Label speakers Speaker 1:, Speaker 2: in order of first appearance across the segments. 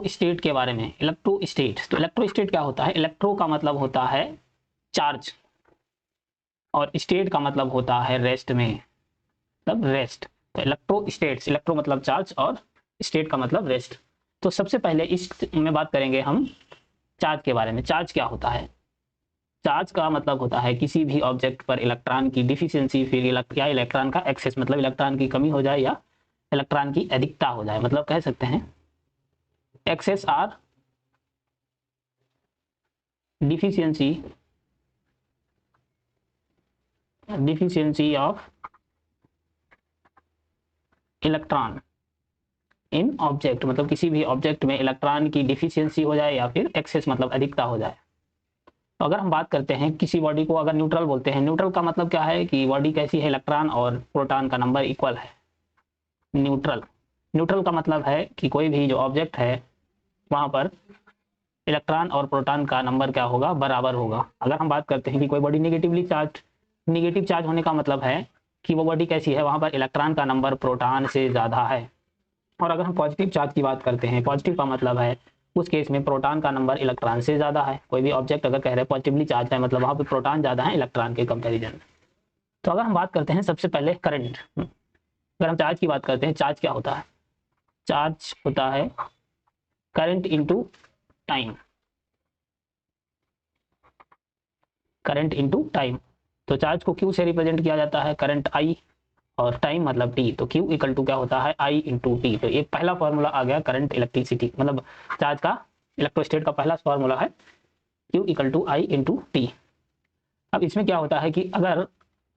Speaker 1: State के बारे में, इलेक्ट्रोस्टेट। तो इलेक्ट्रोस्टेट क्या होता है? इलेक्ट्रो का मतलब होता है चार्ज और स्टेट का मतलब होता है रेस्ट में, मतलब रेस्ट। तो इलेक्ट्रोस्टेट्स, इलेक्ट्रो मतलब चार्ज और स्टेट का मतलब रेस्ट। तो सबसे पहले इस में बात करेंगे हम चार्ज के बारे में। चार्ज क्या होता है? चार्ज का मतलब होता है किसी भी ऑब्जेक्ट पर इलेक्ट्रॉन की डिफिशियंसी, फिर या इलेक्ट्रॉन का एक्सेस, मतलब इलेक्ट्रॉन की कमी हो जाए या इलेक्ट्रॉन की अधिकता हो जाए, मतलब कह सकते हैं excess or deficiency of electron in object, मतलब किसी भी ऑब्जेक्ट में इलेक्ट्रॉन की डिफिशियंसी हो जाए या फिर एक्सेस मतलब अधिकता हो जाए। तो अगर हम बात करते हैं किसी बॉडी को अगर न्यूट्रल बोलते हैं, न्यूट्रल का मतलब क्या है कि बॉडी कैसी है, इलेक्ट्रॉन और प्रोटॉन का नंबर इक्वल है, न्यूट्रल। न्यूट्रल का मतलब है कि कोई भी जो ऑब्जेक्ट है वहां पर इलेक्ट्रॉन और प्रोटॉन का नंबर क्या होगा, बराबर होगा। अगर हम बात करते हैं कि कोई body negatively charge, negative charge होने का मतलब है कि वो बॉडी कैसी है, वहां पर इलेक्ट्रॉन का नंबर प्रोटॉन से ज्यादा है। और अगर हम पॉजिटिव चार्ज की बात करते हैं, पॉजिटिव का मतलब है उस केस में प्रोटॉन का नंबर इलेक्ट्रॉन से ज्यादा है। कोई भी ऑब्जेक्ट अगर कह रहे हैं पॉजिटिवली चार्ज है, मतलब वहां पर प्रोटॉन ज्यादा है इलेक्ट्रॉन के कंपैरिजन में। तो अगर हम बात करते हैं सबसे पहले करंट, अगर हम चार्ज की बात करते हैं, चार्ज क्या होता है? चार्ज होता है current into time, current into time. तो चार्ज को क्यू से रिप्रेजेंट किया जाता है, करंट आई और टाइम मतलब टी। तो क्यू इक्वल टू क्या होता है, आई इंटू टी। तो एक पहला फॉर्मूला आ गया करंट इलेक्ट्रिसिटी, मतलब चार्ज का, इलेक्ट्रोस्टेट का पहला फॉर्मूला है Q equal to I into T. अब इसमें क्या होता है कि अगर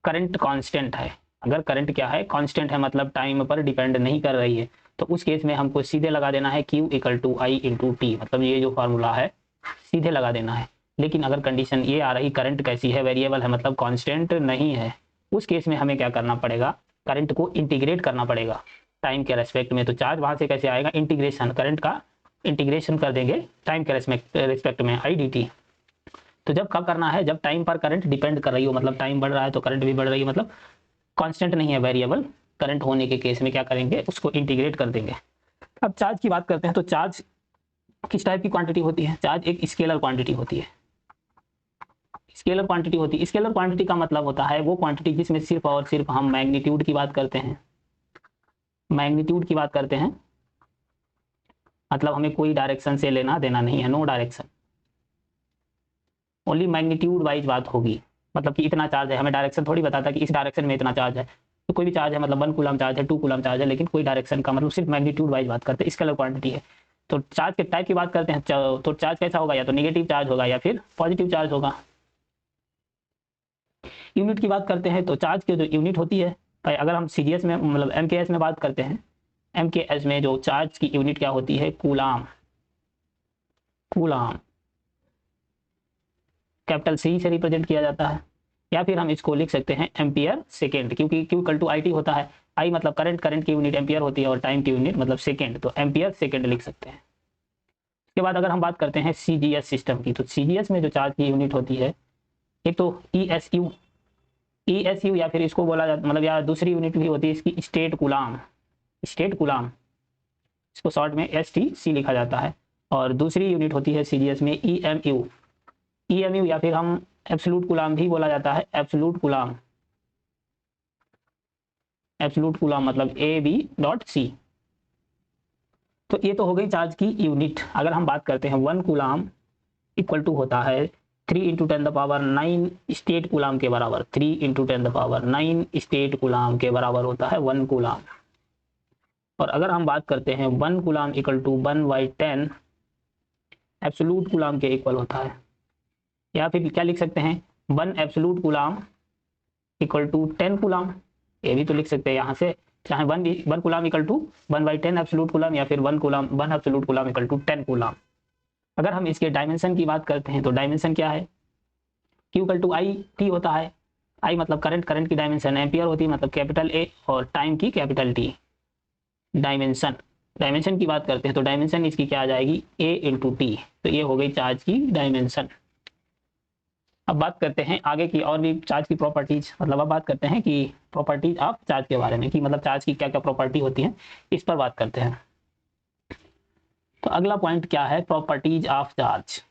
Speaker 1: करंट कांस्टेंट है, अगर करंट क्या है, कांस्टेंट है, मतलब टाइम पर डिपेंड नहीं कर रही है, तो उस केस में हमको सीधे लगा देना है Q equal to I into T, मतलब ये जो फॉर्मूला है सीधे लगा देना है। लेकिन अगर कंडीशन ये आ रही करंट कैसी है, वेरिएबल है, मतलब कांस्टेंट नहीं है, उस केस में हमें क्या करना पड़ेगा, करंट को इंटीग्रेट करना पड़ेगा टाइम के रेस्पेक्ट में। तो चार्ज वहां से कैसे आएगा, इंटीग्रेशन, करंट का इंटीग्रेशन कर देंगे टाइम के रेस्पेक्ट में, आई डी टी। तो जब कब करना है, जब टाइम पर करंट डिपेंड कर रही हो, मतलब टाइम बढ़ रहा है तो करंट भी बढ़ रही है, मतलब कांस्टेंट नहीं है, वेरिएबल करंट होने के केस में क्या करेंगे, उसको इंटीग्रेट कर देंगे। अब चार्ज की बात करते हैं, तो चार्ज किस टाइप की क्वांटिटी होती है? चार्ज एक स्केलर क्वांटिटी होती है, स्केलर क्वांटिटी होती है। स्केलर क्वांटिटी का मतलब होता है वो क्वांटिटी जिसमें सिर्फ और सिर्फ हम मैग्नीट्यूड की बात करते हैं, मैग्नीट्यूड की बात करते हैं, मतलब हमें कोई डायरेक्शन से लेना देना नहीं है, no direction, only magnitude wise बात होगी। मतलब कि इतना चार्ज है, हमें डायरेक्शन थोड़ी बताता कि इस डायरेक्शन में इतना चार्ज है। तो कोई भी चार्ज है, मतलब 1 कूलम चार्ज है, 2 कूलम चार्ज है, लेकिन कोई डायरेक्शन का मतलब सिर्फ मैग्नीट्यूड वाइज बात करते हैं, स्केलर क्वांटिटी है। तो चार्ज के टाइप की बात करते हैं, तो चार्ज कैसा होगा, या तो नेगेटिव चार्ज होगा या फिर पॉजिटिव चार्ज होगा। यूनिट की बात करते हैं, तो चार्ज की जो यूनिट होती है, अगर हम सीजीएस में मतलब एमकेएस में बात करते हैं, एमकेएस में जो चार्ज की यूनिट क्या होती है, कूलाम, कूलाम कैपिटल सी से रिप्रेजेंट किया जाता है। या फिर हम इसको लिख सकते हैं एम्पियर सेकेंड, क्योंकि Q equal to I T होता है, आई मतलब करंट, करंट की यूनिट एम्पियर होती है और टाइम की यूनिट मतलब सेकेंड, तो एम्पियर सेकेंड लिख सकते हैं। उसके बाद अगर हम बात करते हैं सीजीएस सिस्टम की, तो सीजीएस में जो चार्ज की यूनिट होती है, एक तो ईएसयू, ईएसयू या फिर इसको बोला जाता, मतलब या दूसरी यूनिट भी होती है इसकी स्टेट कूलाम, स्टेट कूलाम, इसको शॉर्ट में एस टी सी लिखा जाता है। और दूसरी यूनिट होती है सीजीएस में ईएमयू, ईएमयू या फिर हम एब्सोल्यूट कूलाम भी बोला जाता है, एब्सोल्यूट कूलाम, एब्सोल्यूट कूलाम मतलब ए बी डॉट सी। तो ये तो हो गई चार्ज की यूनिट। अगर हम बात करते हैं 1 कूलाम इक्वल टू होता है 3 into 10 the power 9 state coulomb के बराबर, 3 into 10 the power 9 state coulomb के बराबर होता है 1 कूलाम। और अगर हम बात करते हैं 1 coulomb equal to 1/10 absolute coulomb के इक्वल होता है, या फिर क्या लिख सकते हैं 1 absolute coulomb equal to 10 coulomb, ये भी तो लिख सकते हैं यहाँ से, चाहे 1 coulomb equal to 1/10 absolute coulomb, या फिर 1 coulomb 1 absolute coulomb equal to 10 coulomb. अगर हम इसके डायमेंशन की बात करते हैं, तो डायमेंशन क्या है, Q equal to I T होता है, आई मतलब करंट, करंट की डायमेंशन एम्पियर होती है, मतलब कैपिटल ए, और टाइम की कैपिटल टी। डायमेंशन, डायमेंशन की बात करते हैं तो डायमेंशन इसकी क्या आ जाएगी, ए इंटू टी। तो ये हो गई चार्ज की डायमेंशन। अब बात करते हैं आगे की और भी चार्ज की प्रॉपर्टीज, मतलब अब बात करते हैं कि प्रॉपर्टीज ऑफ चार्ज के बारे में, कि मतलब चार्ज की क्या क्या प्रॉपर्टी होती है, इस पर बात करते हैं। तो अगला पॉइंट क्या है, properties of charge.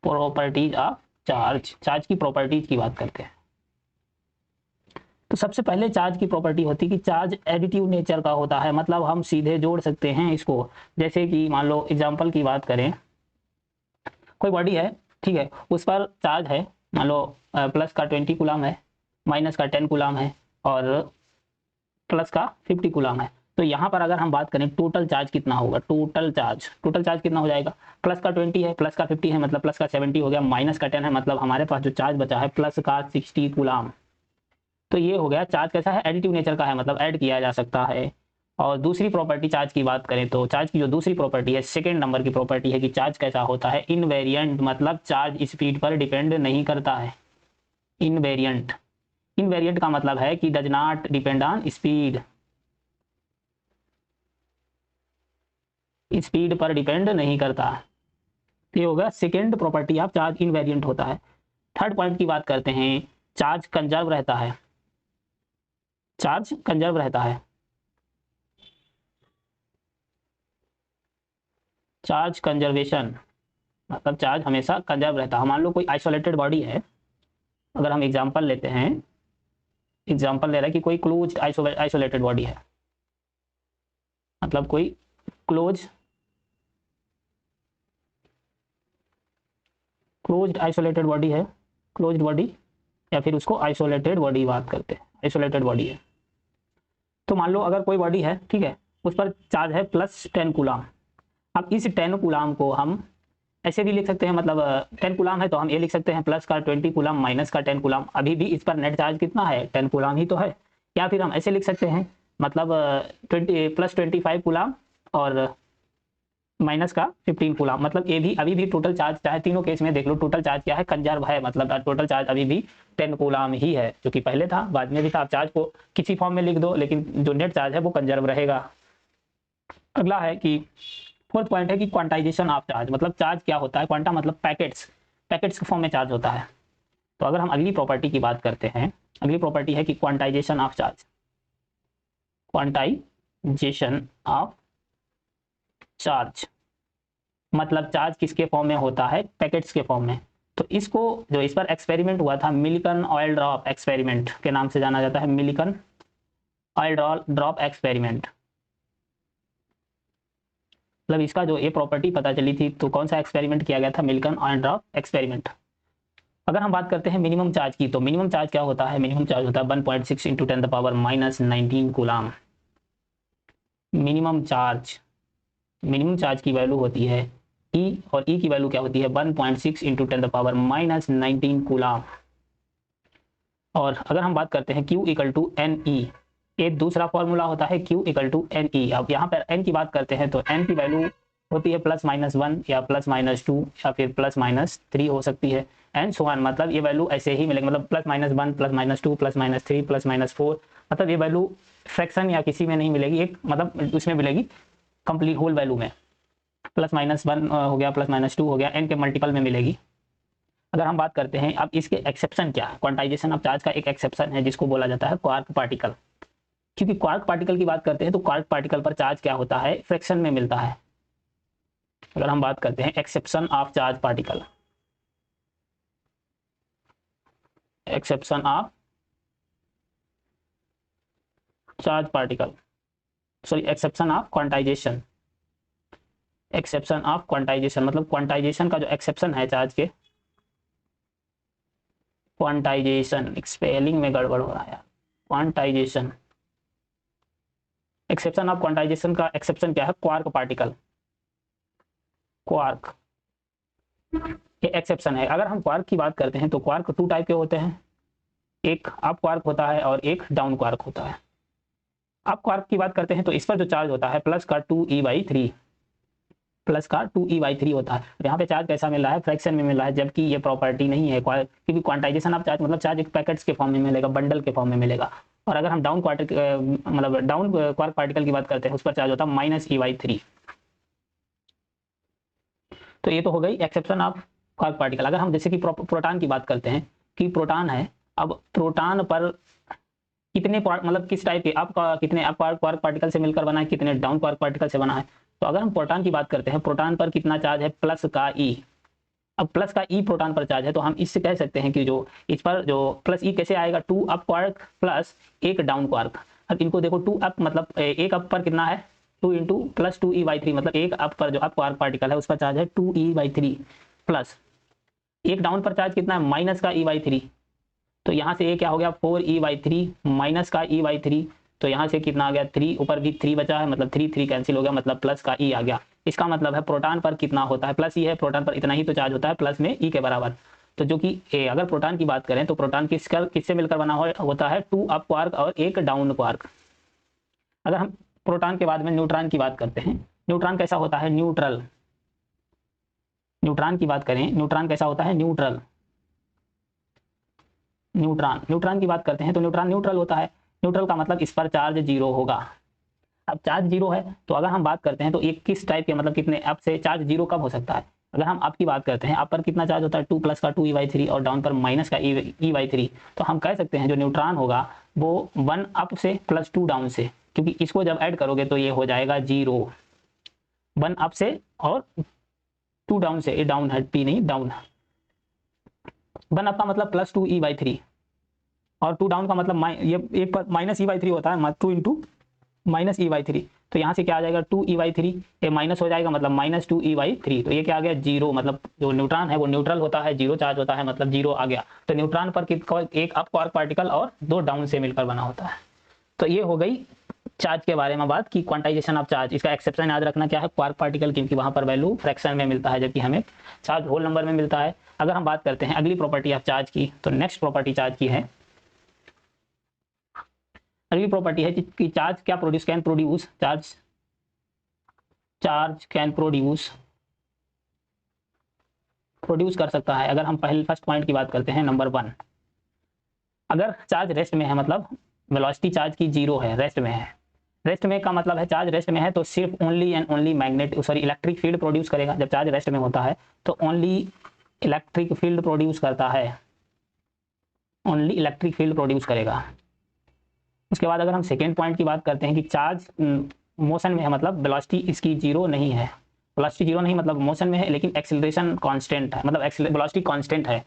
Speaker 1: Properties of charge, charge की प्रॉपर्टीज की बात करते हैं। तो सबसे पहले चार्ज की प्रॉपर्टी होती है कि चार्ज एडिटिव नेचर का होता है, मतलब हम सीधे जोड़ सकते हैं इसको। जैसे कि मान लो एग्जांपल की बात करें, कोई बॉडी है, ठीक है, उस पर चार्ज है, मान लो प्लस का 20 कूलम है, माइनस का 10 कूलम है और प्लस का 50 कूलम है। तो यहाँ पर अगर हम बात करें टोटल चार्ज कितना होगा, टोटल चार्ज कितना हो जाएगा, प्लस का 20 है, प्लस का 50 है, मतलब प्लस का 70 हो गया, माइनस का 10 है, मतलब हमारे पास जो चार्ज बचा है प्लस का 60 कूलम। तो ये हो गया, चार्ज कैसा है, एडिटिव नेचर का है, मतलब ऐड किया जा सकता है। और दूसरी प्रॉपर्टी चार्ज की बात करें तो चार्ज की जो दूसरी प्रॉपर्टी है, सेकेंड नंबर की प्रॉपर्टी है कि चार्ज कैसा होता है, इनवेरिएंट, मतलब चार्ज स्पीड पर डिपेंड नहीं करता है। इनवेरिएंट, इनवेरिएंट का मतलब है कि does not depend on speed, speed पर डिपेंड नहीं करता। ये होगा second property of charge, invariant होता है। थर्ड पॉइंट की बात करते हैं, चार्ज कंजर्व रहता है, चार्ज कंजर्व रहता है। चार्ज कंजर्वेशन मतलब चार्ज हमेशा कंजर्व रहता है। मान लो कोई आइसोलेटेड बॉडी है, अगर हम एग्जांपल लेते हैं, एग्जांपल ले रहा है कि कोई क्लोज्ड आइसोलेटेड बॉडी है, मतलब कोई क्लोज्ड आइसोलेटेड बॉडी है, क्लोज्ड बॉडी, या फिर उसको आइसोलेटेड बॉडी बात करते हैं, आइसोलेटेड बॉडी है। तो मान लो अगर कोई बॉडी है, ठीक है, उस पर चार्ज है प्लस 10 कूलम। अब इस 10 कूलम को हम ऐसे भी लिख सकते हैं, मतलब 10 कूलम है तो हम ये लिख सकते हैं प्लस का 20 कूलम माइनस का 10 कूलम, अभी भी इस पर नेट चार्ज कितना है, 10 कूलम ही तो है। या फिर हम ऐसे लिख सकते हैं, मतलब 20 प्लस 25 कूलम और माइनस का 15 कूलम, मतलब ये भी अभी भी टोटल चार्ज, चाहे तीनों केस में देख लो, टोटल चार्ज क्या है, कंजर्व है, मतलब टोटल चार्ज अभी भी 10 कूलम ही है, जो कि पहले था, बाद में भी था। आप चार्ज को किसी फॉर्म में लिख दो, लेकिन जो नेट चार्ज है वो कंजर्व रहेगा। अगला है कि फोर्थ पॉइंट है कि क्वांटाइजेशन ऑफ चार्ज, मतलब चार्ज क्या होता है, क्वांटा मतलब पैकेट्स, पैकेट्स के फॉर्म में चार्ज होता है। तो अगर हम अगली प्रॉपर्टी की बात करते हैं, अगली प्रॉपर्टी है कि quantization of charge, quantization of charge मतलब चार्ज किसके फॉर्म में होता है, पैकेट्स के फॉर्म में। तो इसको, जो इस पर एक्सपेरिमेंट हुआ था, मिलिकन ऑयल ड्रॉप एक्सपेरिमेंट के नाम से जाना जाता है, मिलिकन ऑयल ड्रॉप एक्सपेरिमेंट। मतलब इसका जो ये प्रॉपर्टी पता चली थी, तो कौन सा एक्सपेरिमेंट किया गया था, मिलिकन ऑयल ड्रॉप एक्सपेरिमेंट। अगर हम बात करते हैं मिनिमम चार्ज की, तो मिनिमम चार्ज क्या होता है, मिनिमम चार्ज होता है 1.6 into 10 the power minus 19 coulomb. Minimum charge की वैल्यू होती है E, और E की वैल्यू क्या होती है, 1.6 into 10 the power minus 19 coulomb. और अगर हम बात करते हैं Q equal to N E, एक दूसरा फॉर्मूला होता है Q equal to N E. अब यहाँ पर n की बात करते हैं तो n की वैल्यू होती है प्लस माइनस 1 या प्लस माइनस 2 या फिर प्लस माइनस 3 हो सकती है, एंड सो ऑन, मतलब ये वैल्यू ऐसे ही मिलेगी, मतलब plus minus 1 plus minus 2 plus minus 3 plus minus 4, मतलब ये वैल्यू फ्रैक्शन या किसी में नहीं मिलेगी, एक मतलब उसमें मिलेगी कंप्लीट होल वैल्यू में। प्लस माइनस 1 हो गया, प्लस माइनस 2 हो गया, n के मल्टीपल में मिलेगी। अगर हम बात करते हैं अब इसके एक्सेप्शन क्या है, क्वांटाइजेशन ऑफ चार्ज का एक एक्सेप्शन है जिसको बोला जाता है क्वार्क पार्टिकल। क्योंकि क्वार्क पार्टिकल की बात करते हैं तो क्वार्क पार्टिकल पर चार्ज क्या होता है, फ्रैक्शन में मिलता है। अगर हम बात करते हैं exception of charge particle, exception of charge particle, sorry exception of quantization, exception of quantization मतलब क्वांटाइजेशन का जो एक्सेप्शन है चार्ज के, क्वांटाइजेशन, स्पेलिंग में गड़बड़ हो रहा है, क्वांटाइजेशन, एक्सेप्शन ऑफ क्वांटाइजेशन का एक्सेप्शन क्या है, क्वार्क पार्टिकल, क्वार्क, ये एक्सेप्शन है। अगर हम क्वार्क की बात करते हैं तो क्वार्क 2 टाइप के होते हैं, एक अप क्वार्क होता है और एक डाउन क्वार्क होता है। अप क्वार्क की बात करते हैं तो इस पर जो चार्ज होता है प्लस का 2e/3, प्लस का 2e/3 होता है। यहाँ पे चार्ज कैसा मिल रहा है, फ्रैक्शन में मिल रहा है, जबकि ये प्रॉपर्टी नहीं है, क्योंकि क्वांटाइजेशन ऑफ चार्ज मतलब चार्ज एक पैकेट्स के फॉर्म में मिलेगा, बंडल के फॉर्म में मिलेगा। और अगर हम डाउन क्वार्क पार्टिकल की बात करते हैं, उस पर चार्ज होता है -e/3। तो ये तो हो गई एक्सेप्शन ऑफ क्वार्क पार्टिकल। अगर हम जैसे कि प्रोटॉन की बात करते हैं कि प्रोटॉन है, अब प्रोटॉन पर कितने मतलब किस टाइप के अप कितने अप क्वार्क पार्टिकल से मिलकर बना है, कितने डाउन क्वार्क पार्टिकल से बना है। तो अगर हम प्रोटॉन की बात करते हैं, प्रोटॉन पर कितना चार्ज है, प्लस का ई। अब प्लस का ई प्रोटॉन पर चार्ज है, तो हम इससे कह सकते हैं कि जो इस पर जो प्लस ई कैसे आएगा, 2 up quark plus 1 down quark. अब इनको देखो 2 अप मतलब एक अप पर कितना है 2 इंटू प्लस 2e/3, मतलब एक अप पर जो अप क्वार्क पार्टिकल है उसका चार्ज है 2e/3 प्लस एक डाउन पर चार्ज कितना है माइनस का e/3। तो यहाँ से ये क्या हो गया 4e/3 माइनस का e/3। तो यहाँ से कितना आ गया 3, ऊपर भी 3 बचा है, मतलब 3 3 कैंसिल हो गया, मतलब प्लस का ई आ गया। इसका मतलब है प्रोटॉन पर कितना होता है, प्लस ई है, प्रोटॉन पर इतना ही तो चार्ज होता है प्लस में ई के बराबर। तो जो कि अगर प्रोटॉन की बात करें तो प्रोटॉन किससे मिलकर बना होता है 2 अप क्वार्क और 1 डाउन क्वार्क। अगर हम प्रोटॉन के बाद में न्यूट्रॉन की बात करते हैं, न्यूट्रॉन कैसा होता है न्यूट्रल। न्यूट्रॉन की बात करें, न्यूट्रॉन कैसा होता है न्यूट्रल। न्यूट्रॉन की बात करते हैं तो न्यूट्रॉन न्यूट्रल होता है। न्यूट्रल का मतलब इस पर चार्ज जीरो होगा। अब चार्ज जीरो है तो अगर हम बात करते हैं तो एक किस टाइप के मतलब कितने अप से चार्ज जीरो कब हो सकता है। अगर हम अप की बात करते हैं, अप पर कितना चार्ज होता है 2 प्लस का 2e/3 और डाउन पर माइनस का e/3। तो हम कह सकते हैं जो न्यूट्रॉन होगा वो 1 अप से प्लस 2 डाउन से, क्योंकि इसको जब ऐड करोगे तो ये हो जाएगा जीरो। 1 अप से और 2 डाउन से, ये डाउन है पी नहीं डाउन। 1 अप का मतलब प्लस 2e/3 और 2 डाउन का मतलब ये एक पर माइनस e/3 होता है, 2 इंटू माइनस e/3। तो यहाँ से क्या आ जाएगा 2e/3, ये माइनस हो जाएगा मतलब माइनस 2e/3। तो ये क्या आ गया जीरो, मतलब जो न्यूट्रॉन है वो न्यूट्रल होता है, जीरो चार्ज होता है, मतलब जीरो आ गया। तो न्यूट्रॉन पर एक अप क्वार्क पार्टिकल और 2 डाउन से मिलकर बना होता है। तो ये हो गई चार्ज के बारे में बात की क्वांटाइजेशन ऑफ चार्ज। इसका एक्सेप्शन याद रखना क्या है क्वार्क पार्टिकल, क्योंकि वहां पर वैल्यू फ्रैक्शन में मिलता है जबकि हमें चार्ज होल नंबर में मिलता है। अगर हम बात करते हैं अगली प्रॉपर्टी ऑफ चार्ज की, तो नेक्स्ट प्रॉपर्टी चार्ज की है, अगली प्रॉपर्टी है कि चार्ज क्या can produce, charge can produce कर सकता है। अगर हम पहले फर्स्ट पॉइंट की बात करते हैं नंबर 1, अगर चार्ज रेस्ट में है, मतलब वेलोसिटी चार्ज की जीरो है, रेस्ट में है। रेस्ट में का मतलब है चार्ज रेस्ट में है तो सिर्फ only and only electric field produce करेगा। जब चार्ज रेस्ट में होता है तो ओनली इलेक्ट्रिक फील्ड प्रोड्यूस करता है, ओनली इलेक्ट्रिक फील्ड प्रोड्यूस करेगा। उसके बाद अगर हम सेकेंड पॉइंट की बात करते हैं कि चार्ज मोशन में है, मतलब वेलोसिटी इसकी जीरो नहीं है, वेलोसिटी जीरो नहीं मतलब मोशन में है लेकिन एक्सेलरेशन कांस्टेंट है, मतलब वेलोसिटी कांस्टेंट है।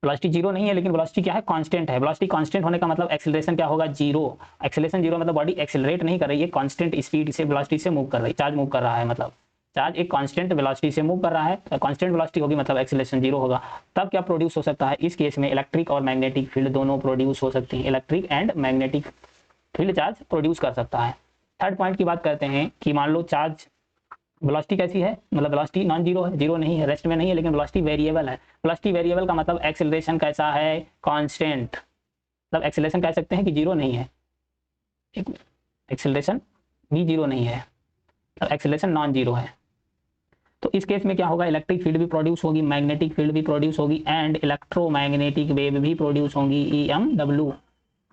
Speaker 1: वेलोसिटी जीरो नहीं है लेकिन वेलोसिटी क्या है कांस्टेंट है। वेलोसिटी कांस्टेंट होने का मतलब एक्सेलरेशन क्या होगा जीरो। एक्सेलरेशन जीरो मतलब बॉडी एक्सेलरेट नहीं कर रही है, कांस्टेंट स्पीड से वेलोसिटी से मूव कर रही है, चार्ज मूव कर रहा है, मतलब चार्ज एक कांस्टेंट वेलोसिटी से मूव कर रहा है। कांस्टेंट वेलोसिटी होगी मतलब एक्सेलरेशन जीरो होगा। तब क्या प्रोड्यूस हो सकता है, इस केस में इलेक्ट्रिक और मैग्नेटिक फील्ड दोनों प्रोड्यूस हो सकती है, electric and magnetic field charge produce कर सकता है। थर्ड पॉइंट की बात करते हैं कि मान लो चार्ज वेलोसिटी कैसी है, मतलब वेलोसिटी नॉन जीरो है, जीरो नहीं है, रेस्ट में नहीं है, लेकिन वेलोसिटी वेरिएबल है। वेलोसिटी वेरिएबल का मतलब एक्सेलरेशन कैसा है कांस्टेंट, मतलब एक्सेलरेशन कह सकते हैं कि जीरो नहीं है, एक्सेलरेशन भी जीरो नहीं है, मतलब एक्सेलरेशन नॉन जीरो है। तो इस केस में क्या होगा इलेक्ट्रिक फील्ड भी प्रोड्यूस होगी, मैग्नेटिक फील्ड भी प्रोड्यूस होगी एंड इलेक्ट्रोमैग्नेटिक वेव भी प्रोड्यूस होंगी, EMW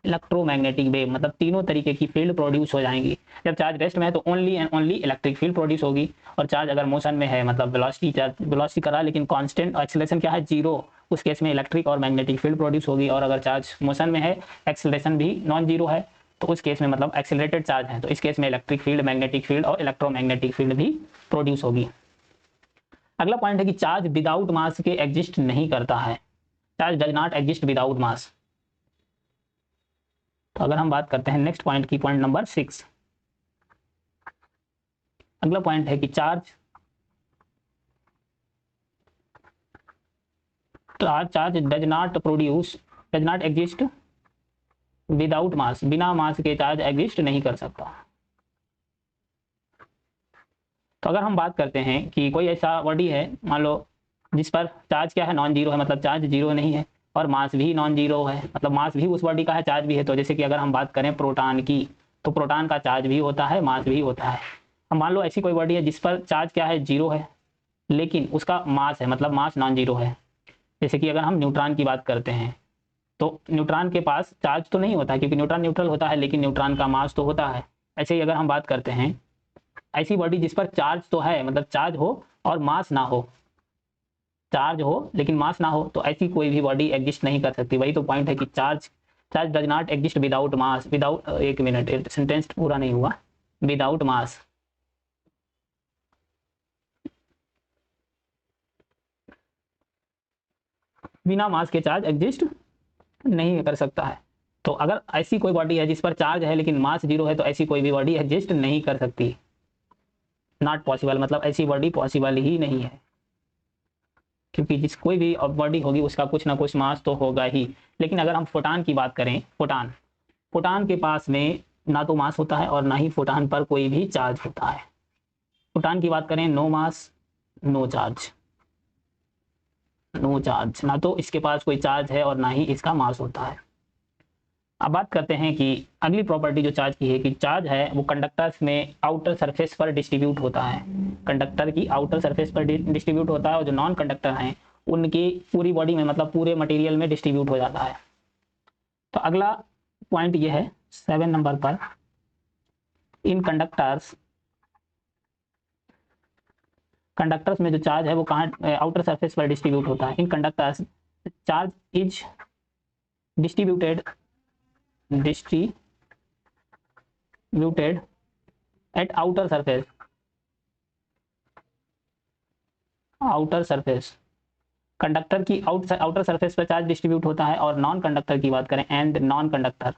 Speaker 1: इलेक्ट्रोमैग्नेटिक वेव, मतलब तीनों तरीके की फील्ड प्रोड्यूस हो जाएंगी। जब चार्ज रेस्ट में है तो only and only electric field produce होगी, और चार्ज अगर मोशन में है मतलब वेलोसिटी करा लेकिन कांस्टेंट एक्सेलरेशन क्या है जीरो, उस केस में इलेक्ट्रिक और मैग्नेटिक फील्ड प्रोड्यूस होगी। और अगर चार्ज मोशन में है एक्सेलरेशन भी नॉन जीरो है तो उस केस में मतलब एक्सेलरेटेड चार्ज है तो इस केस में इलेक्ट्रिक फील्ड, मैग्नेटिक फील्ड और इलेक्ट्रोमैग्नेटिक फील्ड भी प्रोड्यूस होगी। अगला पॉइंट है कि चार्ज विदाउट मास के एग्जिस्ट नहीं करता है, charge does not exist without mass. तो अगर हम बात करते हैं नेक्स्ट पॉइंट की, पॉइंट नंबर 6, अगला पॉइंट है कि charge does not exist without mass, बिना मास के चार्ज एग्जिस्ट नहीं कर सकता। तो अगर हम बात करते हैं कि कोई ऐसा बॉडी है मान लो जिस पर चार्ज क्या है नॉन जीरो है, मतलब चार्ज जीरो नहीं है और मास भी नॉन जीरो है, मतलब मास भी उस बॉडी का है चार्ज भी है। तो जैसे कि अगर हम बात करें प्रोटॉन की, तो प्रोटॉन का चार्ज भी होता है, मास भी होता है। अब मान लो ऐसी कोई बॉडी है जिस पर चार्ज क्या है जीरो है लेकिन उसका मास है, मतलब मास नॉन जीरो है। जैसे कि अगर हम न्यूट्रॉन की बात करते हैं तो न्यूट्रॉन के पास चार्ज तो नहीं होता क्योंकि न्यूट्रॉन न्यूट्रल होता है, लेकिन न्यूट्रॉन का मास तो होता है। ऐसे ही अगर हम बात करते हैं ऐसी बॉडी जिस पर चार्ज तो है, मतलब चार्ज हो और मास ना हो, चार्ज हो लेकिन मास ना हो, तो ऐसी कोई भी बॉडी एग्जिस्ट नहीं कर सकती। वही तो पॉइंट है कि charge charge does not exist without mass, without, एक मिनट सेंटेंस पूरा नहीं हुआ, विदाउट मास, बिना मास के चार्ज एग्जिस्ट नहीं कर सकता है। तो अगर ऐसी कोई बॉडी है जिस पर चार्ज है लेकिन मास जीरो है, तो ऐसी कोई भी बॉडी एग्जिस्ट नहीं कर सकती, नॉट पॉसिबल, मतलब ऐसी बॉडी पॉसिबल ही नहीं है, क्योंकि जिस कोई भी बॉडी होगी उसका कुछ ना कुछ मास तो होगा ही। लेकिन अगर हम फोटान की बात करें, फोटान, फोटान के पास में ना तो मास होता है और ना ही फोटान पर कोई भी चार्ज होता है। फोटान की बात करें, नो मास नो चार्ज, नो चार्ज, ना तो इसके पास कोई चार्ज है और ना ही इसका मास होता है। अब बात करते हैं कि अगली प्रॉपर्टी जो चार्ज की है, कि चार्ज है वो कंडक्टर्स में आउटर सरफेस पर डिस्ट्रीब्यूट होता है, कंडक्टर की आउटर सरफेस पर डिस्ट्रीब्यूट होता है, और जो नॉन कंडक्टर हैं उनकी पूरी बॉडी में, मतलब पूरे मटेरियल में डिस्ट्रीब्यूट हो जाता है। तो अगला पॉइंट ये है 7 नंबर पर, इन कंडक्टर्स, कंडक्टर्स में जो चार्ज है वो कहाँ, आउटर सरफेस पर डिस्ट्रीब्यूट होता है। In conductors charge is distributed at outer surface, outer surface, conductor की आउटर सरफेस पर चार्ज डिस्ट्रीब्यूट होता है। और नॉन कंडक्टर की बात करें, and non conductor,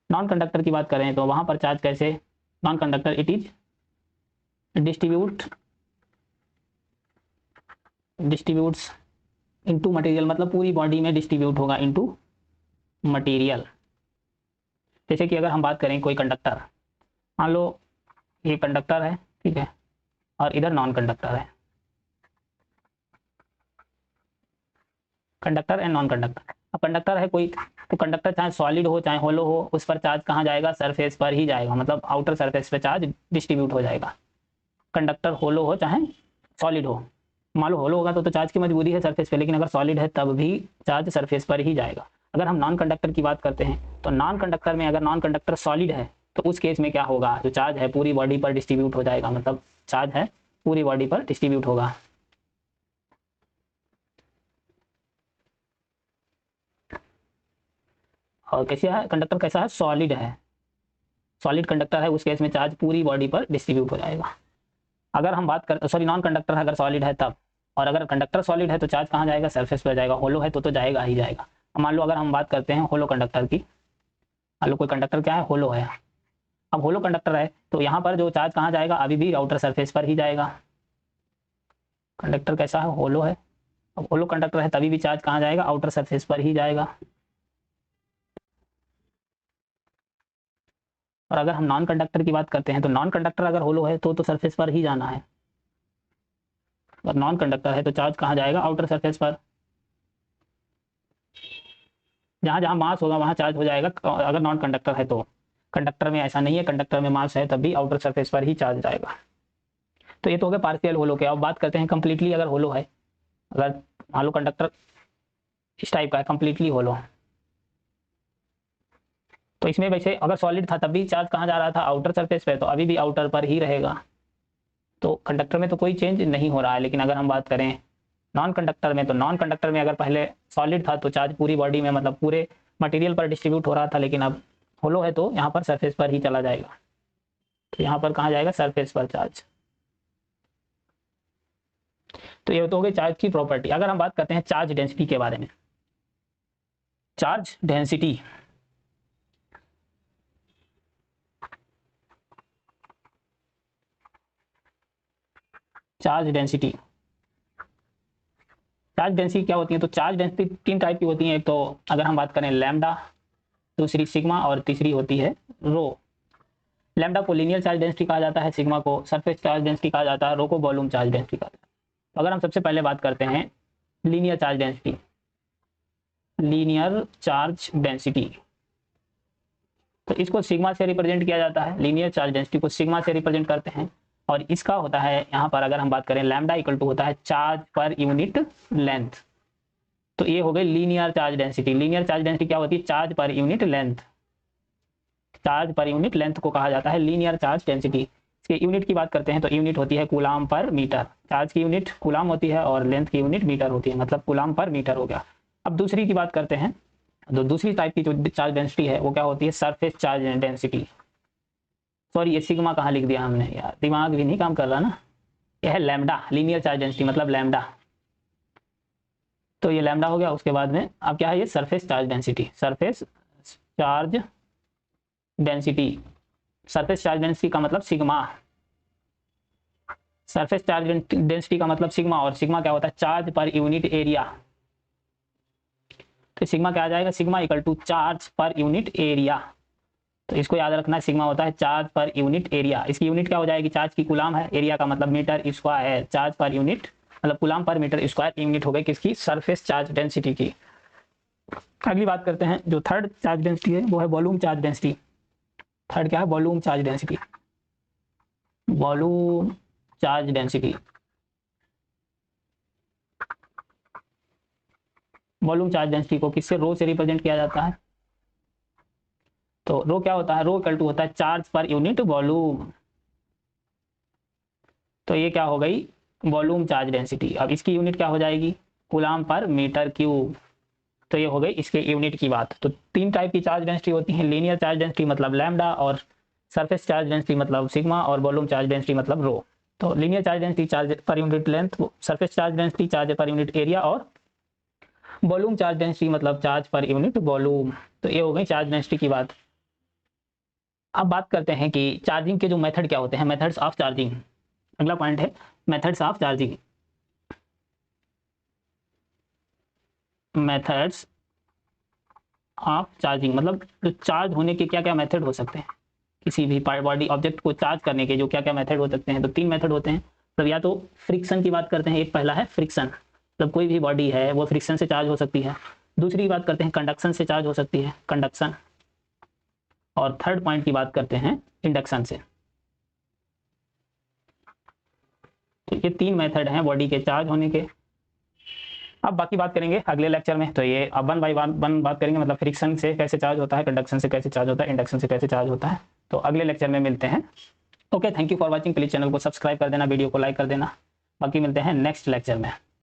Speaker 1: non conductor की बात करें तो वहां पर चार्ज कैसे, non conductor it is distributes into material, मतलब पूरी बॉडी में डिस्ट्रीब्यूट होगा इनटू मटेरियल। जैसे कि अगर हम बात करें कोई कंडक्टर, मान लो ये कंडक्टर है, ठीक है, और इधर नॉन कंडक्टर है, कंडक्टर एंड नॉन कंडक्टर। अब कंडक्टर है कोई, तो कंडक्टर चाहे सॉलिड हो चाहे होलो हो, उस पर चार्ज कहाँ जाएगा, सरफेस पर ही जाएगा, मतलब आउटर सरफेस पे चार्ज डिस्ट्रीब्यूट हो जाएगा। कंडक्टर होलो हो चाहे सॉलिड हो, मान लो होलो होगा तो चार्ज की मजबूरी है सरफेस पे, लेकिन अगर सॉलिड है तब भी चार्ज सरफेस पर ही जाएगा। अगर हम नॉन कंडक्टर की बात करते हैं तो नॉन कंडक्टर में अगर नॉन कंडक्टर सॉलिड है तो उस केस में क्या होगा, जो चार्ज है पूरी बॉडी पर डिस्ट्रीब्यूट हो जाएगा, मतलब चार्ज है पूरी बॉडी पर डिस्ट्रीब्यूट होगा। और कैसे है कंडक्टर, कैसा है, सॉलिड है, सॉलिड कंडक्टर है, उस केस में चार्ज पूरी बॉडी पर डिस्ट्रीब्यूट हो जाएगा। अगर हम बात कर, सॉरी नॉन कंडक्टर है अगर सॉलिड है तब, और अगर कंडक्टर सॉलिड है तो चार्ज कहाँ जाएगा, सरफेस पर जाएगा, होलो है तो जाएगा ही जाएगा। मान लो अगर हम बात करते हैं होलो कंडक्टर की, मान लो कोई कंडक्टर क्या है, होलो है, अब होलो कंडक्टर है तो यहाँ पर जो चार्ज कहाँ जाएगा, अभी भी आउटर सरफेस पर ही जाएगा। कंडक्टर कैसा है, होलो है, अब होलो कंडक्टर है तभी भी चार्ज कहाँ जाएगा, आउटर सरफेस पर ही जाएगा। और अगर हम नॉन कंडक्टर की बात करते हैं तो नॉन कंडक्टर अगर होलो है तो सरफेस पर ही जाना है, अगर नॉन कंडक्टर है तो चार्ज कहाँ जाएगा, आउटर सरफेस पर, जहाँ जहाँ मास होगा वहाँ चार्ज हो जाएगा। अगर नॉन कंडक्टर है तो, कंडक्टर में ऐसा नहीं है, कंडक्टर में मास है तब भी आउटर सरफेस पर ही चार्ज जाएगा। तो ये तो हो गया पार्शियल होलो के। अब बात करते हैं कंप्लीटली अगर होलो है, अगर मान लो कंडक्टर इस टाइप का है कंप्लीटली होलो, तो इसमें वैसे अगर सॉलिड था तब भी चार्ज कहाँ जा रहा था, आउटर सरफेस पे, तो अभी भी आउटर पर ही रहेगा, तो कंडक्टर में तो कोई चेंज नहीं हो रहा है। लेकिन अगर हम बात करें नॉन कंडक्टर में, तो नॉन कंडक्टर में अगर पहले सॉलिड था तो चार्ज पूरी बॉडी में, मतलब पूरे मटेरियल पर डिस्ट्रीब्यूट हो रहा था, लेकिन अब होलो है तो यहाँ पर सरफेस पर ही चला जाएगा, तो यहाँ पर कहाँ जाएगा, सरफेस पर चार्ज। तो ये तो हो गई चार्ज की प्रॉपर्टी। अगर हम बात करते हैं चार्ज डेंसिटी के बारे में, charge density, charge density, charge density क्या होती है, तो चार्ज डेंसिटी 3 टाइप की होती है। एक तो अगर हम बात करें लैम्डा, दूसरी सिग्मा और तीसरी होती है रो। लैम्डा को लीनियर चार्ज डेंसिटी कहा जाता है, सिग्मा को सरफेस चार्ज डेंसिटी कहा जाता है, रो को वॉल्यूम चार्ज डेंसिटी कहा जाता है। तो अगर हम सबसे पहले बात करते हैं linear charge density, linear charge density, तो इसको सिग्मा से रिप्रेजेंट किया जाता है, लीनियर चार्ज डेंसिटी को सिग्मा से रिप्रेजेंट करते हैं। और इसका होता है यहाँ पर अगर हम बात करें लैम्डा इक्वल टू होता है चार्ज पर यूनिट लेंथ। तो ये हो गई linear charge density. Linear charge density क्या होती है, चार्ज पर यूनिट लेंथ, चार्ज पर यूनिट लेंथ को कहा जाता है लीनियर चार्ज डेंसिटी। इसके यूनिट की बात करते हैं तो यूनिट होती है कूलाम पर मीटर, चार्ज की यूनिट कूलाम होती है और लेंथ की यूनिट मीटर होती है, मतलब कूलाम पर मीटर हो गया। अब दूसरी की बात करते हैं। तो दूसरी टाइप की जो चार्ज डेंसिटी है वो क्या होती है, सरफेस चार्ज डेंसिटी। सॉरी, ये सिग्मा कहाँ लिख दिया हमने यार, दिमाग भी नहीं काम कर रहा ना। यह है लैम्डा, लीनियर चार्ज डेंसिटी मतलब लैम्डा। तो ये लैम्डा हो गया। उसके बाद में अब क्या है, ये surface charge density. Surface charge density, surface charge density का मतलब सिग्मा। सरफेस चार्ज डेंसिटी का मतलब सिग्मा, और सिग्मा क्या होता है, चार्ज पर यूनिट एरिया। तो सिग्मा क्या आ जाएगा, सिग्मा इक्वल टू चार्ज पर यूनिट एरिया। तो इसको याद रखना, सिग्मा होता है चार्ज पर यूनिट एरिया। इसकी यूनिट क्या हो जाएगी, चार्ज की कूलाम है, एरिया का मतलब मीटर स्क्वायर, चार्ज पर यूनिट मतलब कूलाम पर मीटर स्क्वायर यूनिट हो गई किसकी, सरफेस चार्ज डेंसिटी की। अगली बात करते हैं, जो थर्ड चार्ज डेंसिटी है वो है वॉल्यूम चार्ज डेंसिटी। थर्ड क्या है, volume charge density. Volume charge density, volume charge density को किससे, रो से रिप्रेजेंट किया जाता है। तो रो क्या होता है, रो इक्वल टू होता है चार्ज पर यूनिट वॉल्यूम। तो ये क्या हो गई, वॉल्यूम चार्ज डेंसिटी। अब इसकी यूनिट क्या हो जाएगी, कूलाम पर मीटर क्यूब। तो ये हो गई इसके यूनिट की बात। तो तीन टाइप की चार्ज डेंसिटी होती है, लीनियर चार्ज डेंसिटी मतलब लैम्डा, और सरफेस चार्ज डेंसिटी मतलब सिग्मा, और वॉल्यूम चार्ज डेंसिटी मतलब रो। तो लीनियर चार्ज डेंसिटी चार्ज पर unit length, surface charge density charge पर यूनिट एरिया, और वॉल्यूम चार्ज डेंसिटी मतलब चार्ज पर यूनिट वॉल्यूम। तो ये हो गई चार्ज डेंसिटी की बात। अब बात करते हैं कि चार्जिंग के जो मेथड क्या होते हैं, मेथड्स ऑफ चार्जिंग। अगला पॉइंट है methods of charging. Methods of charging मतलब जो चार्ज होने के क्या क्या मेथड हो सकते हैं, किसी भी बॉडी ऑब्जेक्ट को चार्ज करने के जो क्या क्या मेथड हो सकते हैं। तो तीन मेथड होते हैं। मतलब या तो फ्रिक्शन की बात करते हैं, एक पहला है फ्रिक्शन, मतलब कोई भी बॉडी है वो फ्रिक्शन से चार्ज हो सकती है। दूसरी बात करते हैं कंडक्शन से चार्ज हो सकती है, कंडक्शन। और थर्ड पॉइंट की बात करते हैं इंडक्शन से। तो ये तीन मेथड हैं बॉडी के चार्ज होने के। अब बाकी बात करेंगे अगले लेक्चर में। तो ये अब वन बाई वन बात करेंगे, मतलब फ्रिक्शन से कैसे चार्ज होता है, कंडक्शन से कैसे चार्ज होता है, इंडक्शन से कैसे चार्ज होता है। तो अगले लेक्चर में मिलते हैं। Okay, thank you for watching. Please channel को सब्सक्राइब कर देना, वीडियो को लाइक कर देना। बाकी मिलते हैं नेक्स्ट लेक्चर में।